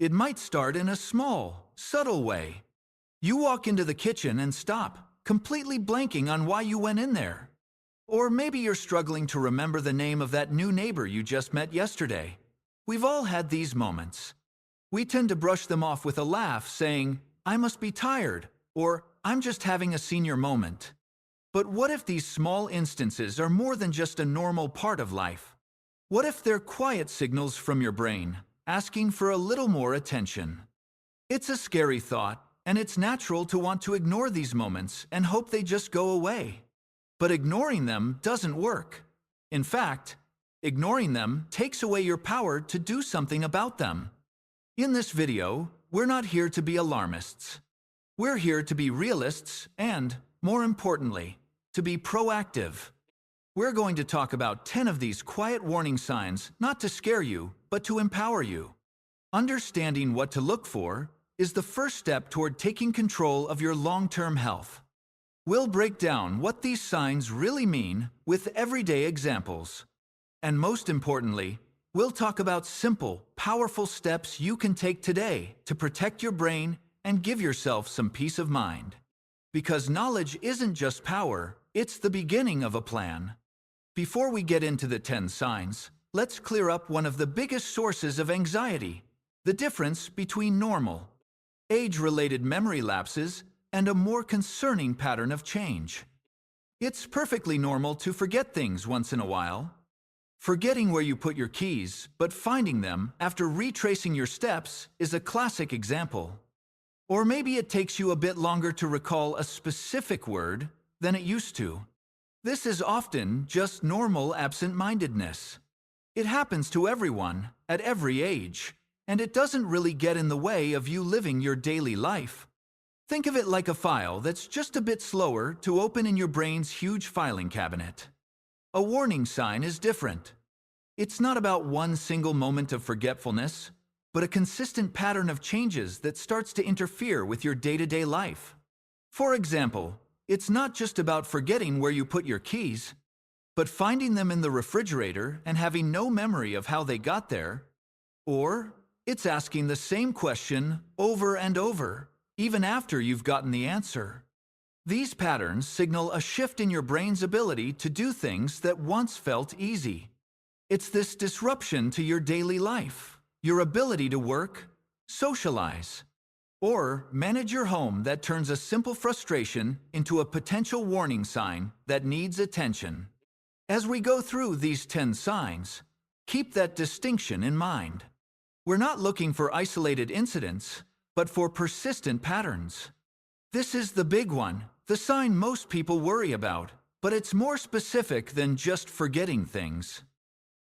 It might start in a small, subtle way. You walk into the kitchen and stop, completely blanking on why you went in there. Or maybe you're struggling to remember the name of that new neighbor you just met yesterday. We've all had these moments. We tend to brush them off with a laugh, saying, "I must be tired," or "I'm just having a senior moment." But what if these small instances are more than just a normal part of life? What if they're quiet signals from your brain, asking for a little more attention? It's a scary thought, and it's natural to want to ignore these moments and hope they just go away. But ignoring them doesn't work. In fact, ignoring them takes away your power to do something about them. In this video, we're not here to be alarmists. We're here to be realists and, more importantly, to be proactive. We're going to talk about 10 of these quiet warning signs, not to scare you, but to empower you. Understanding what to look for is the first step toward taking control of your long-term health. We'll break down what these signs really mean with everyday examples. And most importantly, we'll talk about simple, powerful steps you can take today to protect your brain and give yourself some peace of mind. Because knowledge isn't just power, it's the beginning of a plan. Before we get into the 10 signs, let's clear up one of the biggest sources of anxiety: the difference between normal, age-related memory lapses, and a more concerning pattern of change. It's perfectly normal to forget things once in a while. Forgetting where you put your keys, but finding them after retracing your steps is a classic example. Or maybe it takes you a bit longer to recall a specific word than it used to. This is often just normal absent-mindedness. It happens to everyone, at every age, and it doesn't really get in the way of you living your daily life. Think of it like a file that's just a bit slower to open in your brain's huge filing cabinet. A warning sign is different. It's not about one single moment of forgetfulness, but a consistent pattern of changes that starts to interfere with your day-to-day life. For example, it's not just about forgetting where you put your keys, but finding them in the refrigerator and having no memory of how they got there. Or it's asking the same question over and over, even after you've gotten the answer. These patterns signal a shift in your brain's ability to do things that once felt easy. It's this disruption to your daily life, your ability to work, socialize, or manage your home that turns a simple frustration into a potential warning sign that needs attention. As we go through these 10 signs, keep that distinction in mind. We're not looking for isolated incidents, but for persistent patterns. This is the big one, the sign most people worry about, but it's more specific than just forgetting things.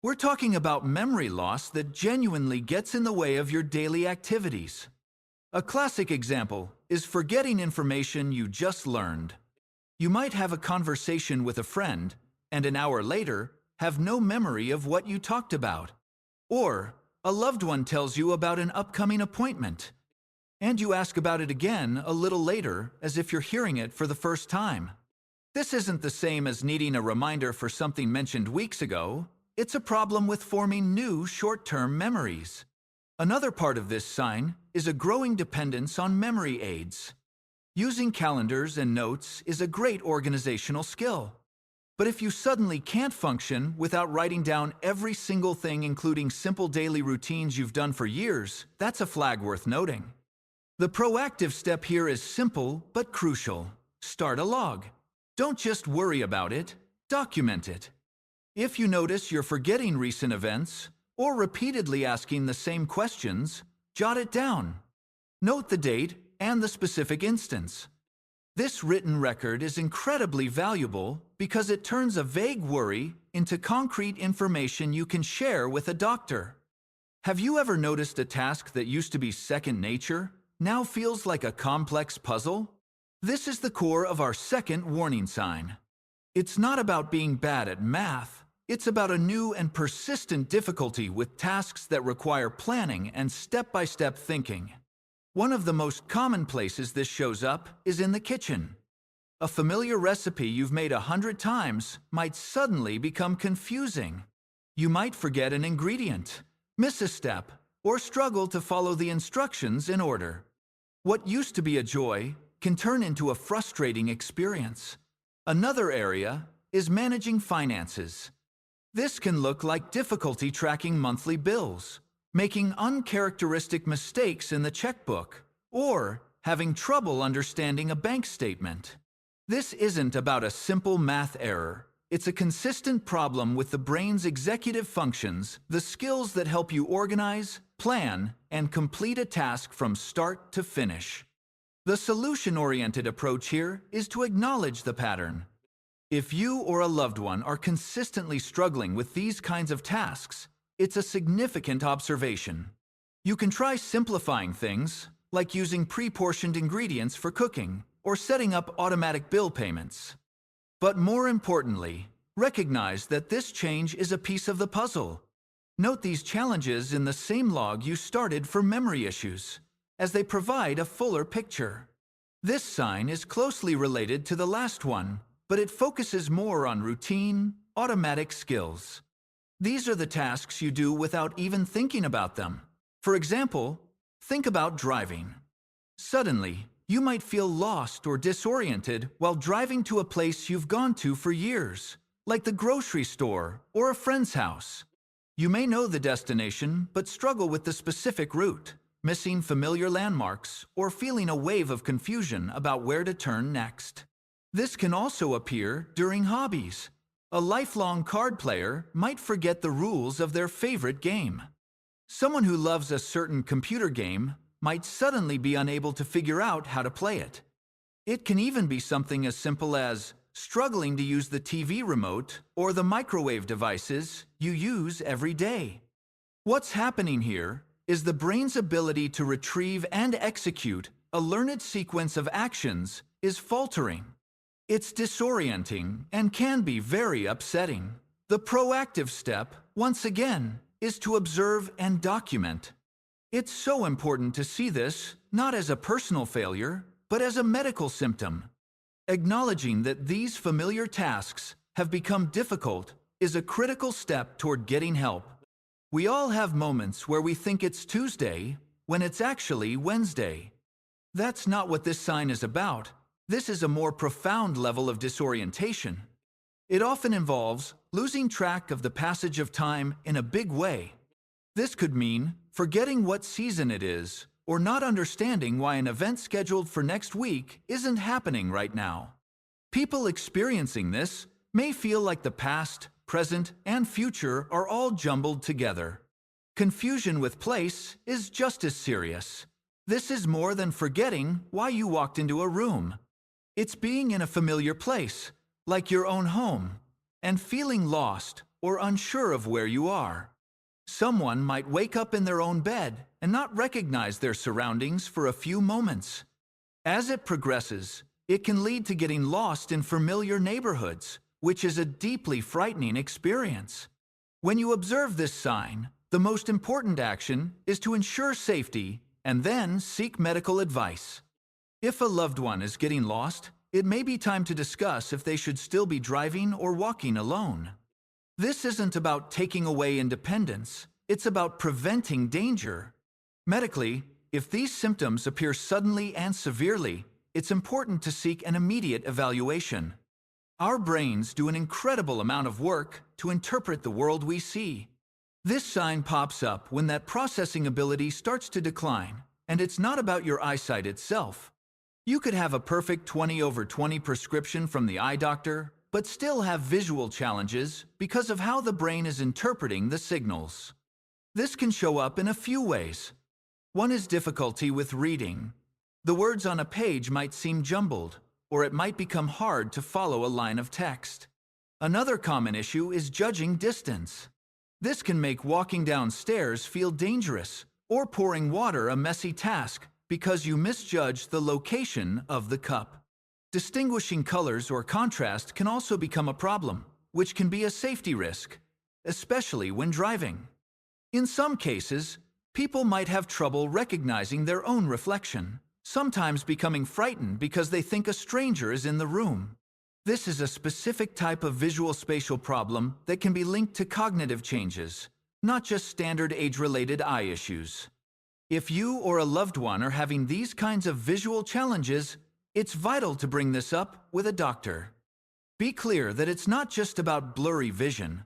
We're talking about memory loss that genuinely gets in the way of your daily activities. A classic example is forgetting information you just learned. You might have a conversation with a friend, and an hour later, have no memory of what you talked about. Or a loved one tells you about an upcoming appointment, and you ask about it again a little later as if you're hearing it for the first time. This isn't the same as needing a reminder for something mentioned weeks ago. It's a problem with forming new short-term memories. Another part of this sign is a growing dependence on memory aids. Using calendars and notes is a great organizational skill. But if you suddenly can't function without writing down every single thing, including simple daily routines you've done for years, that's a flag worth noting. The proactive step here is simple but crucial. Start a log. Don't just worry about it, document it. If you notice you're forgetting recent events or repeatedly asking the same questions, jot it down. Note the date and the specific instance. This written record is incredibly valuable because it turns a vague worry into concrete information you can share with a doctor. Have you ever noticed a task that used to be second nature now feels like a complex puzzle? This is the core of our second warning sign. It's not about being bad at math. It's about a new and persistent difficulty with tasks that require planning and step-by-step thinking. One of the most common places this shows up is in the kitchen. A familiar recipe you've made 100 times might suddenly become confusing. You might forget an ingredient, miss a step, or struggle to follow the instructions in order. What used to be a joy can turn into a frustrating experience. Another area is managing finances. This can look like difficulty tracking monthly bills, making uncharacteristic mistakes in the checkbook, or having trouble understanding a bank statement. This isn't about a simple math error. It's a consistent problem with the brain's executive functions, the skills that help you organize, plan, and complete a task from start to finish. The solution-oriented approach here is to acknowledge the pattern. If you or a loved one are consistently struggling with these kinds of tasks, it's a significant observation. You can try simplifying things, like using pre-portioned ingredients for cooking, or setting up automatic bill payments. But more importantly, recognize that this change is a piece of the puzzle. Note these challenges in the same log you started for memory issues, as they provide a fuller picture. This sign is closely related to the last one, but it focuses more on routine, automatic skills. These are the tasks you do without even thinking about them. For example, think about driving. Suddenly, you might feel lost or disoriented while driving to a place you've gone to for years, like the grocery store or a friend's house. You may know the destination but struggle with the specific route, missing familiar landmarks or feeling a wave of confusion about where to turn next. This can also appear during hobbies. A lifelong card player might forget the rules of their favorite game. Someone who loves a certain computer game might suddenly be unable to figure out how to play it. It can even be something as simple as struggling to use the TV remote or the microwave devices you use every day. What's happening here is the brain's ability to retrieve and execute a learned sequence of actions is faltering. It's disorienting and can be very upsetting. The proactive step, once again, is to observe and document. It's so important to see this not as a personal failure, but as a medical symptom. Acknowledging that these familiar tasks have become difficult is a critical step toward getting help. We all have moments where we think it's Tuesday when it's actually Wednesday. That's not what this sign is about. This is a more profound level of disorientation. It often involves losing track of the passage of time in a big way. This could mean forgetting what season it is, or not understanding why an event scheduled for next week isn't happening right now. People experiencing this may feel like the past, present, and future are all jumbled together. Confusion with place is just as serious. This is more than forgetting why you walked into a room. It's being in a familiar place, like your own home, and feeling lost or unsure of where you are. Someone might wake up in their own bed and not recognize their surroundings for a few moments. As it progresses, it can lead to getting lost in familiar neighborhoods, which is a deeply frightening experience. When you observe this sign, the most important action is to ensure safety and then seek medical advice. If a loved one is getting lost, it may be time to discuss if they should still be driving or walking alone. This isn't about taking away independence, it's about preventing danger. Medically, if these symptoms appear suddenly and severely, it's important to seek an immediate evaluation. Our brains do an incredible amount of work to interpret the world we see. This sign pops up when that processing ability starts to decline, and it's not about your eyesight itself. You could have a perfect 20/20 prescription from the eye doctor, but still have visual challenges because of how the brain is interpreting the signals. This can show up in a few ways. One is difficulty with reading. The words on a page might seem jumbled, or it might become hard to follow a line of text. Another common issue is judging distance. This can make walking downstairs feel dangerous, or pouring water a messy task because you misjudge the location of the cup. Distinguishing colors or contrast can also become a problem, which can be a safety risk, especially when driving. In some cases, people might have trouble recognizing their own reflection, sometimes becoming frightened because they think a stranger is in the room. This is a specific type of visual spatial problem that can be linked to cognitive changes, not just standard age-related eye issues. If you or a loved one are having these kinds of visual challenges, it's vital to bring this up with a doctor. Be clear that it's not just about blurry vision.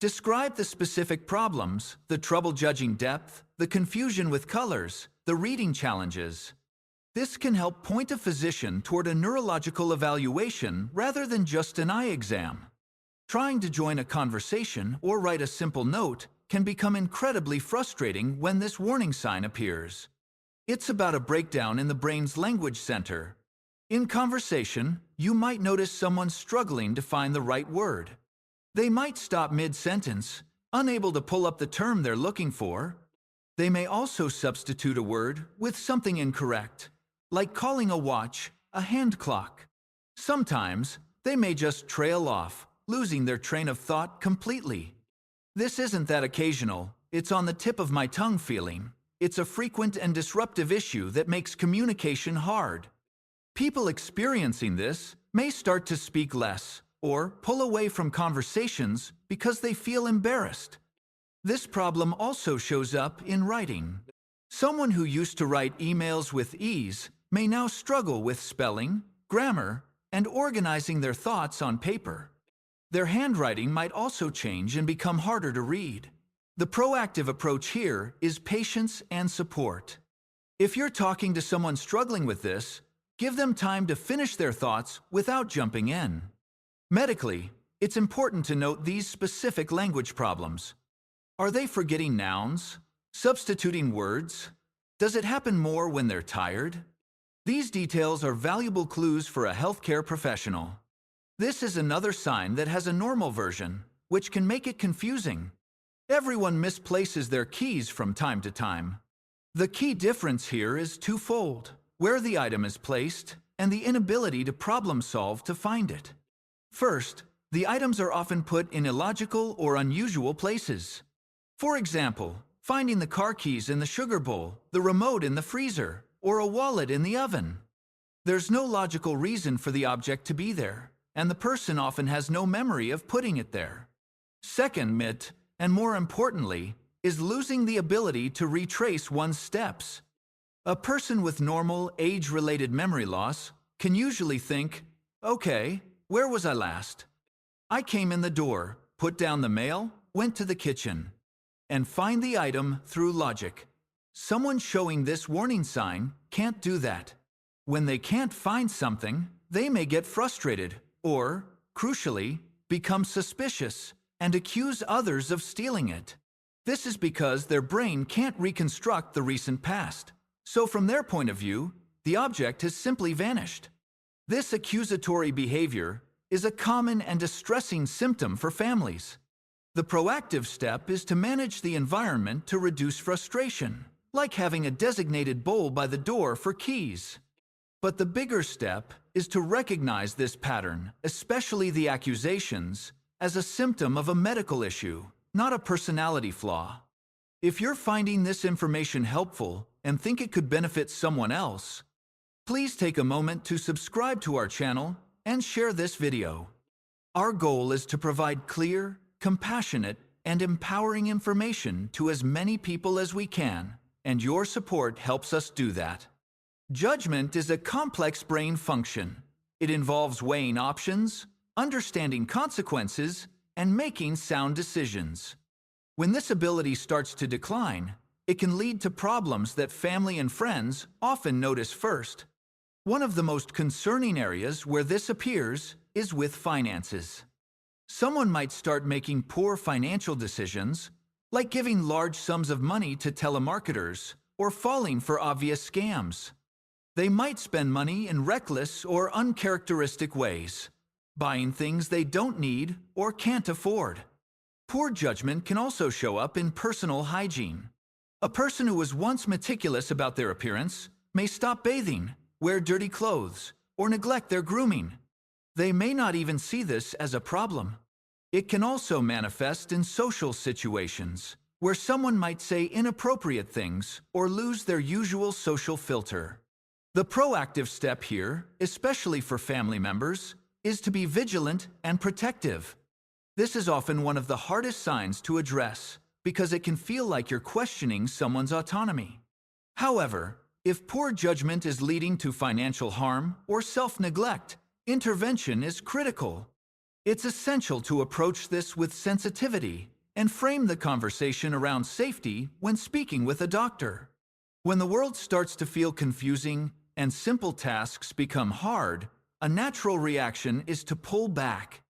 Describe the specific problems, the trouble judging depth, the confusion with colors, the reading challenges. This can help point a physician toward a neurological evaluation rather than just an eye exam. Trying to join a conversation or write a simple note can become incredibly frustrating when this warning sign appears. It's about a breakdown in the brain's language center. In conversation, you might notice someone struggling to find the right word. They might stop mid-sentence, unable to pull up the term they're looking for. They may also substitute a word with something incorrect, like calling a watch a hand clock. Sometimes, they may just trail off, losing their train of thought completely. This isn't that occasional, it's on the tip of my tongue feeling. It's a frequent and disruptive issue that makes communication hard. People experiencing this may start to speak less or pull away from conversations because they feel embarrassed. This problem also shows up in writing. Someone who used to write emails with ease may now struggle with spelling, grammar, and organizing their thoughts on paper. Their handwriting might also change and become harder to read. The proactive approach here is patience and support. If you're talking to someone struggling with this, give them time to finish their thoughts without jumping in. Medically, it's important to note these specific language problems. Are they forgetting nouns? Substituting words? Does it happen more when they're tired? These details are valuable clues for a healthcare professional. This is another sign that has a normal version, which can make it confusing. Everyone misplaces their keys from time to time. The key difference here is twofold: where the item is placed and the inability to problem solve to find it. First, the items are often put in illogical or unusual places. For example, finding the car keys in the sugar bowl, the remote in the freezer, or a wallet in the oven. There's no logical reason for the object to be there, and the person often has no memory of putting it there. Second myth, and more importantly, is losing the ability to retrace one's steps. A person with normal, age-related memory loss can usually think, okay, where was I last? I came in the door, put down the mail, went to the kitchen, and find the item through logic. Someone showing this warning sign can't do that. When they can't find something, they may get frustrated or, crucially, become suspicious and accuse others of stealing it. This is because their brain can't reconstruct the recent past. So from their point of view, the object has simply vanished. This accusatory behavior is a common and distressing symptom for families. The proactive step is to manage the environment to reduce frustration, like having a designated bowl by the door for keys. But the bigger step is to recognize this pattern, especially the accusations, as a symptom of a medical issue, not a personality flaw. If you're finding this information helpful and think it could benefit someone else, please take a moment to subscribe to our channel and share this video. Our goal is to provide clear, compassionate, and empowering information to as many people as we can, and your support helps us do that. Judgment is a complex brain function. It involves weighing options, understanding consequences, and making sound decisions. When this ability starts to decline, it can lead to problems that family and friends often notice first. One of the most concerning areas where this appears is with finances. Someone might start making poor financial decisions, like giving large sums of money to telemarketers or falling for obvious scams. They might spend money in reckless or uncharacteristic ways, buying things they don't need or can't afford. Poor judgment can also show up in personal hygiene. A person who was once meticulous about their appearance may stop bathing, wear dirty clothes, or neglect their grooming. They may not even see this as a problem. It can also manifest in social situations, where someone might say inappropriate things or lose their usual social filter. The proactive step here, especially for family members, is to be vigilant and protective. This is often one of the hardest signs to address, because it can feel like you're questioning someone's autonomy. However, if poor judgment is leading to financial harm or self-neglect, intervention is critical. It's essential to approach this with sensitivity and frame the conversation around safety when speaking with a doctor. When the world starts to feel confusing and simple tasks become hard, a natural reaction is to pull back.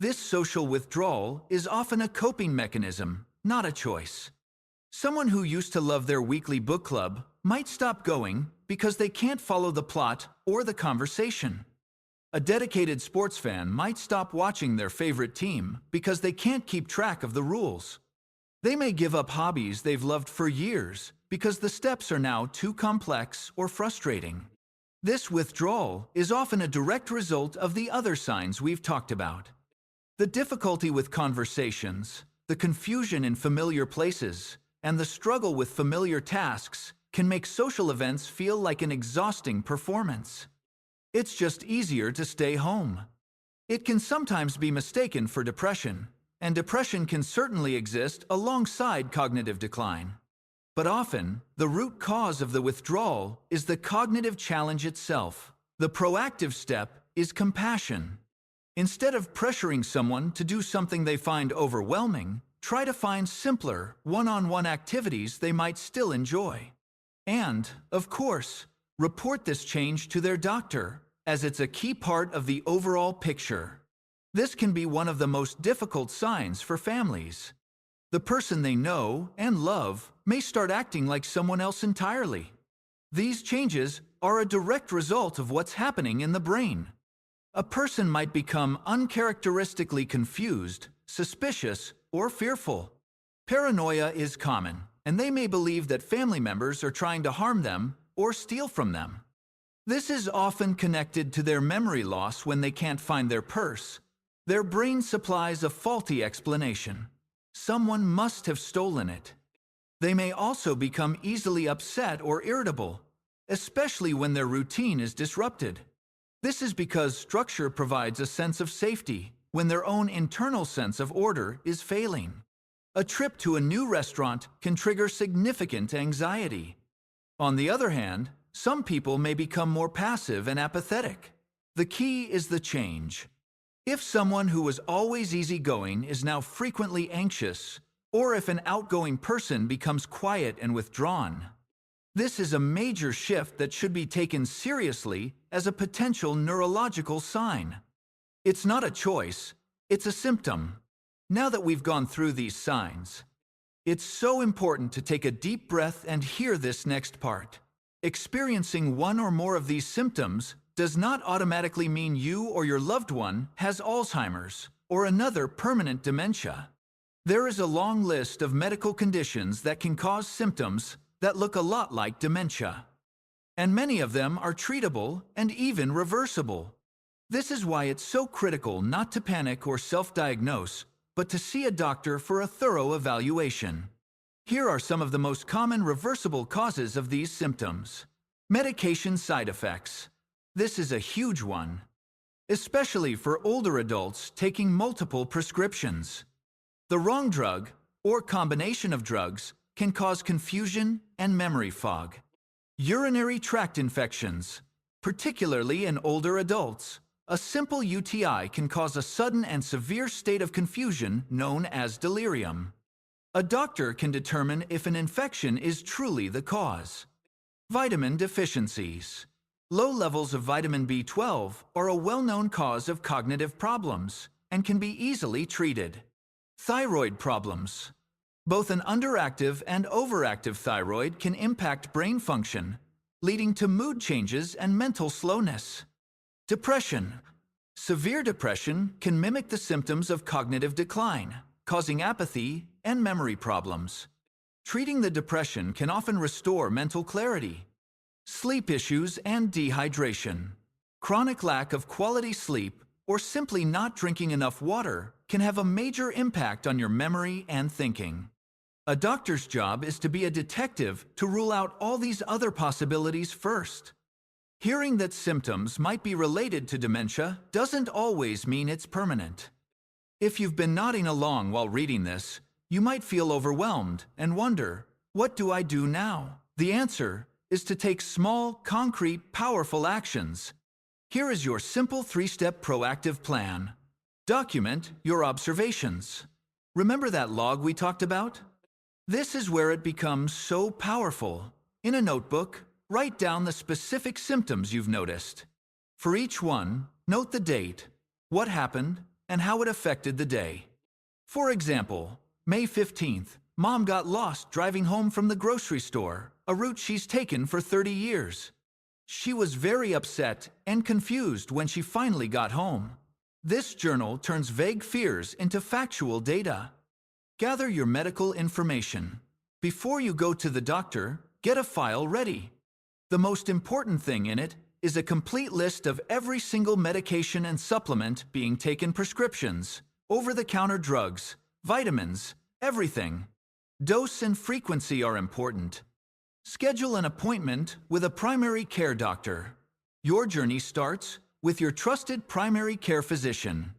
This social withdrawal is often a coping mechanism, not a choice. Someone who used to love their weekly book club might stop going because they can't follow the plot or the conversation. A dedicated sports fan might stop watching their favorite team because they can't keep track of the rules. They may give up hobbies they've loved for years because the steps are now too complex or frustrating. This withdrawal is often a direct result of the other signs we've talked about. The difficulty with conversations, the confusion in familiar places, and the struggle with familiar tasks can make social events feel like an exhausting performance. It's just easier to stay home. It can sometimes be mistaken for depression, and depression can certainly exist alongside cognitive decline. But often, the root cause of the withdrawal is the cognitive challenge itself. The proactive step is compassion. Instead of pressuring someone to do something they find overwhelming, try to find simpler, one-on-one activities they might still enjoy. And, of course, report this change to their doctor, as it's a key part of the overall picture. This can be one of the most difficult signs for families. The person they know and love may start acting like someone else entirely. These changes are a direct result of what's happening in the brain. A person might become uncharacteristically confused, suspicious, or fearful. Paranoia is common, and they may believe that family members are trying to harm them or steal from them. This is often connected to their memory loss when they can't find their purse. Their brain supplies a faulty explanation. Someone must have stolen it. They may also become easily upset or irritable, especially when their routine is disrupted. This is because structure provides a sense of safety when their own internal sense of order is failing. A trip to a new restaurant can trigger significant anxiety. On the other hand, some people may become more passive and apathetic. The key is the change. If someone who was always easygoing is now frequently anxious, or if an outgoing person becomes quiet and withdrawn, this is a major shift that should be taken seriously as a potential neurological sign. It's not a choice, it's a symptom. Now that we've gone through these signs, it's so important to take a deep breath and hear this next part. Experiencing one or more of these symptoms does not automatically mean you or your loved one has Alzheimer's or another permanent dementia. There is a long list of medical conditions that can cause symptoms that look a lot like dementia. And many of them are treatable and even reversible. This is why it's so critical not to panic or self-diagnose, but to see a doctor for a thorough evaluation. Here are some of the most common reversible causes of these symptoms. Medication side effects. This is a huge one, especially for older adults taking multiple prescriptions. The wrong drug, or combination of drugs, can cause confusion and memory fog. Urinary tract infections, particularly in older adults. A simple UTI can cause a sudden and severe state of confusion known as delirium. A doctor can determine if an infection is truly the cause. Vitamin deficiencies. Low levels of vitamin B12 are a well-known cause of cognitive problems and can be easily treated. Thyroid problems. Both an underactive and overactive thyroid can impact brain function, leading to mood changes and mental slowness. Depression. Severe depression can mimic the symptoms of cognitive decline, causing apathy and memory problems. Treating the depression can often restore mental clarity. Sleep issues and dehydration. Chronic lack of quality sleep or simply not drinking enough water can have a major impact on your memory and thinking. A doctor's job is to be a detective to rule out all these other possibilities first. Hearing that symptoms might be related to dementia doesn't always mean it's permanent. If you've been nodding along while reading this, You might feel overwhelmed and wonder, what do I do now? The answer is to take small, concrete, powerful actions. Here is your simple 3-step proactive plan. Document your observations. Remember that log we talked about? This is where it becomes so powerful. In a notebook, write down the specific symptoms you've noticed. For each one, note the date, what happened, and how it affected the day. For example, May 15th, Mom got lost driving home from the grocery store, a route she's taken for 30 years. She was very upset and confused when she finally got home. This journal turns vague fears into factual data. Gather your medical information. Before you go to the doctor, get a file ready. The most important thing in it is a complete list of every single medication and supplement being taken, prescriptions, over-the-counter drugs, vitamins, everything. Dose and frequency are important. Schedule an appointment with a primary care doctor. Your journey starts with your trusted primary care physician.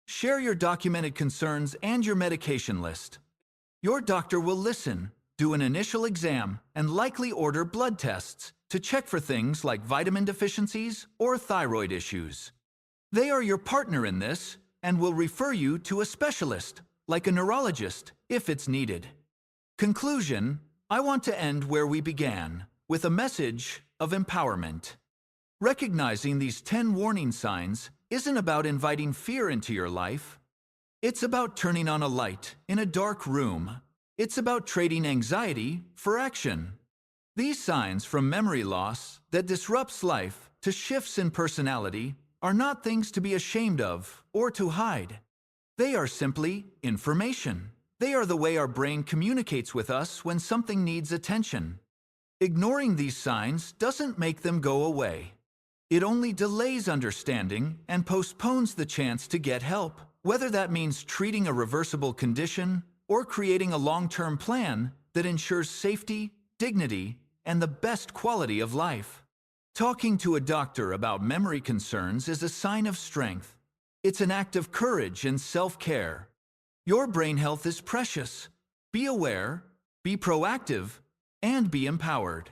Share your documented concerns and your medication list. Your doctor will listen, do an initial exam, and likely order blood tests to check for things like vitamin deficiencies or thyroid issues. They are your partner in this and will refer you to a specialist, like a neurologist, if it's needed. Conclusion: I want to end where we began, with a message of empowerment. Recognizing these 10 warning signs isn't about inviting fear into your life. It's about turning on a light in a dark room. It's about trading anxiety for action. These signs, from memory loss that disrupts life to shifts in personality, are not things to be ashamed of or to hide. They are simply information. They are the way our brain communicates with us when something needs attention. Ignoring these signs doesn't make them go away. It only delays understanding and postpones the chance to get help, whether that means treating a reversible condition or creating a long-term plan that ensures safety, dignity, and the best quality of life. Talking to a doctor about memory concerns is a sign of strength. It's an act of courage and self-care. Your brain health is precious. Be aware, be proactive, and be empowered.